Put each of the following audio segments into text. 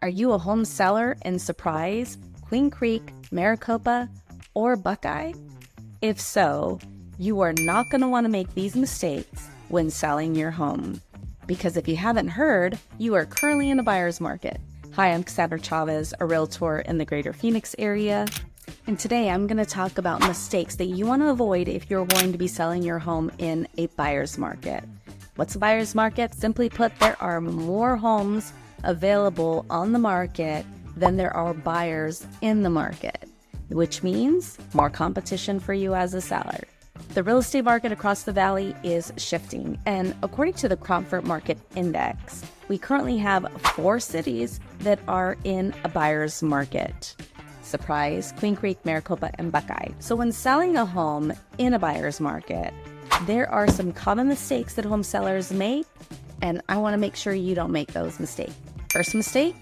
Are you a home seller in Surprise, Queen Creek, Maricopa, or Buckeye? If so, you are not going to want to make these mistakes when selling your home. Because if you haven't heard, you are currently in a buyer's market. Hi, I'm Sandra Chavez, a realtor in the greater Phoenix area. And today I'm going to talk about mistakes that you want to avoid if you're going to be selling your home in a buyer's market. What's a buyer's market? Simply put, there are more homes available on the market than there are buyers in the market, which means more competition for you as a seller. The real estate market across the valley is shifting, and according to the Comfort Market Index, we currently have 4 cities that are in a buyer's market: Surprise, Queen Creek, Maricopa, and Buckeye. So when selling a home in a buyer's market, there are some common mistakes that home sellers make, and I want to make sure you don't make those mistakes. First mistake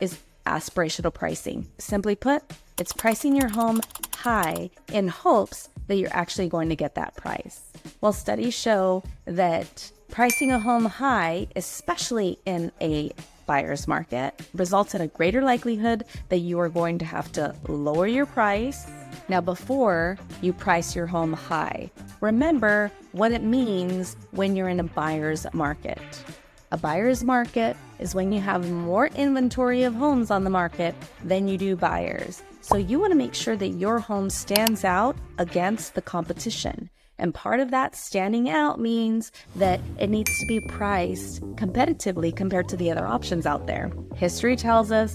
is aspirational pricing. Simply put, it's pricing your home high in hopes that you're actually going to get that price. Well, studies show that pricing a home high, especially in a buyer's market, results in a greater likelihood that you are going to have to lower your price. Now, before you price your home high, remember what it means when you're in a buyer's market. A buyer's market is when you have more inventory of homes on the market than you do buyers. So you want to make sure that your home stands out against the competition. And part of that standing out means that it needs to be priced competitively compared to the other options out there. History tells us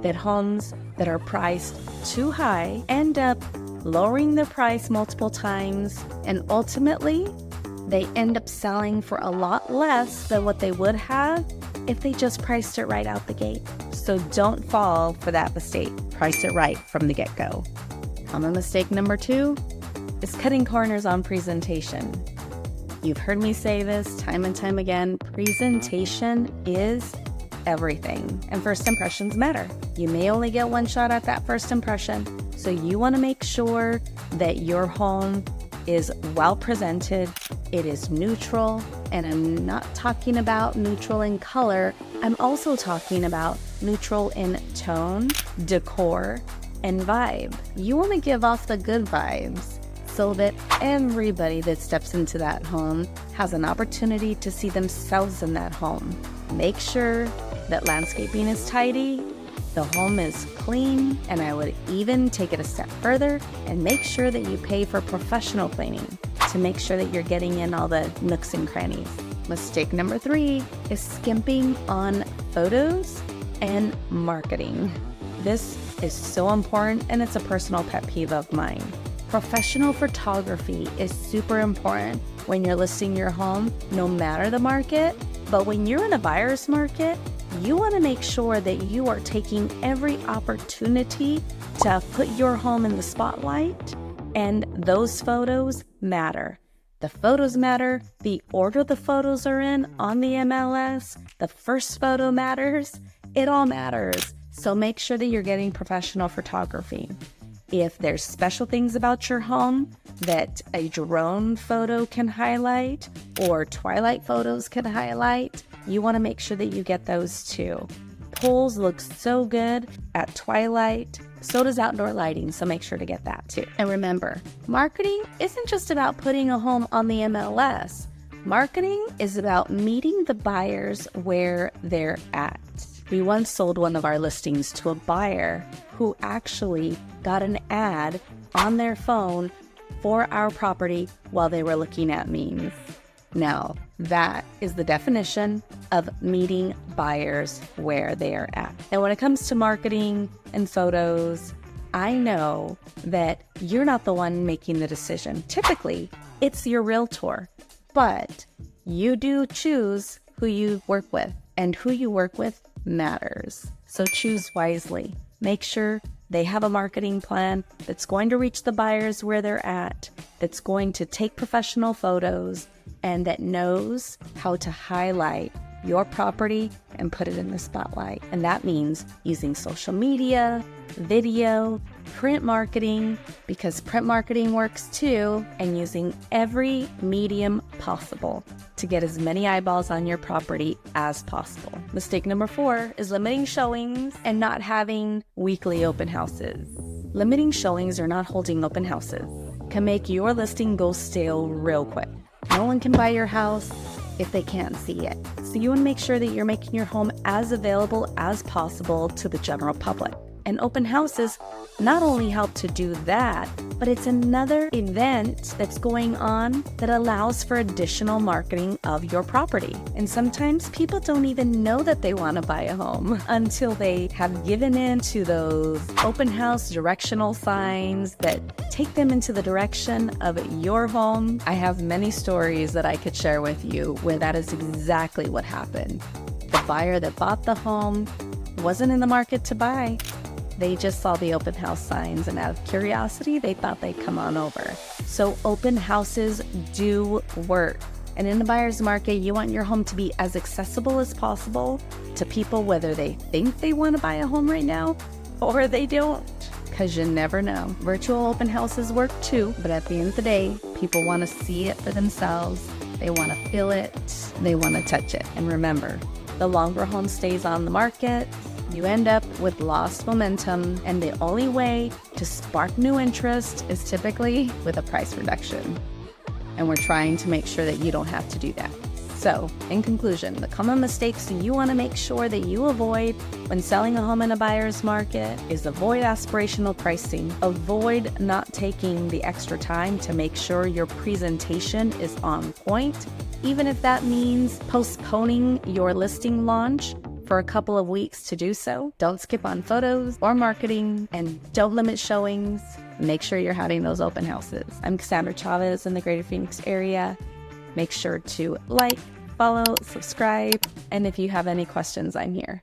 that homes that are priced too high end up lowering the price multiple times, and ultimately they end up selling for a lot less than what they would have if they just priced it right out the gate. So don't fall for that mistake. Price it right from the get-go. Common mistake number 2 is cutting corners on presentation. You've heard me say this time and time again. Presentation is everything, and first impressions matter. You may only get one shot at that first impression, so you want to make sure that your home is well presented, it is neutral, and I'm not talking about neutral in color, I'm also talking about neutral in tone, decor, and vibe. You want to give off the good vibes so that everybody that steps into that home has an opportunity to see themselves in that home. Make sure that landscaping is tidy, the home is clean, and I would even take it a step further and make sure that you pay for professional cleaning to make sure that you're getting in all the nooks and crannies. Mistake number 3 is skimping on photos and marketing. This is so important, and it's a personal pet peeve of mine. Professional photography is super important when you're listing your home, no matter the market. But when you're in a buyer's market, you want to make sure that you are taking every opportunity to put your home in the spotlight, and those photos matter. The photos matter, the order the photos are in on the MLS, the first photo matters, it all matters. So make sure that you're getting professional photography. If there's special things about your home that a drone photo can highlight or twilight photos can highlight, you want to make sure that you get those too. Pools look so good at twilight, so does outdoor lighting, so make sure to get that too. And remember, marketing isn't just about putting a home on the MLS. Marketing is about meeting the buyers where they're at. We once sold one of our listings to a buyer who actually got an ad on their phone for our property while they were looking at memes. Now, that is the definition of meeting buyers where they are at. And when it comes to marketing and photos, I know that you're not the one making the decision. Typically, it's your realtor, but you do choose who you work with, and who you work with matters. So choose wisely. Make sure they have a marketing plan that's going to reach the buyers where they're at, that's going to take professional photos, and that knows how to highlight your property and put it in the spotlight. And that means using social media, video, print marketing, because print marketing works too, and using every medium possible to get as many eyeballs on your property as possible. Mistake number 4 is limiting showings and not having weekly open houses. Limiting showings or not holding open houses can make your listing go stale real quick. No one can buy your house if they can't see it. So you want to make sure that you're making your home as available as possible to the general public. And open houses not only help to do that, but it's another event that's going on that allows for additional marketing of your property. And sometimes people don't even know that they want to buy a home until they have given in to those open house directional signs that take them into the direction of your home. I have many stories that I could share with you where that is exactly what happened. The buyer that bought the home wasn't in the market to buy. They just saw the open house signs, and out of curiosity, they thought they'd come on over. So open houses do work. And in the buyer's market, you want your home to be as accessible as possible to people, whether they think they want to buy a home right now or they don't, because you never know. Virtual open houses work too, but at the end of the day, people want to see it for themselves. They want to feel it. They want to touch it. And remember, the longer a home stays on the market, you end up with lost momentum, and the only way to spark new interest is typically with a price reduction. And we're trying to make sure that you don't have to do that. So, in conclusion, the common mistakes that you want to make sure that you avoid when selling a home in a buyer's market is avoid aspirational pricing. Avoid not taking the extra time to make sure your presentation is on point, even if that means postponing your listing launch for a couple of weeks to do so. Don't skip on photos or marketing, and don't limit showings. Make sure you're having those open houses. I'm Sandra Chavez in the Greater Phoenix area. Make sure to like, follow, subscribe, and if you have any questions, I'm here.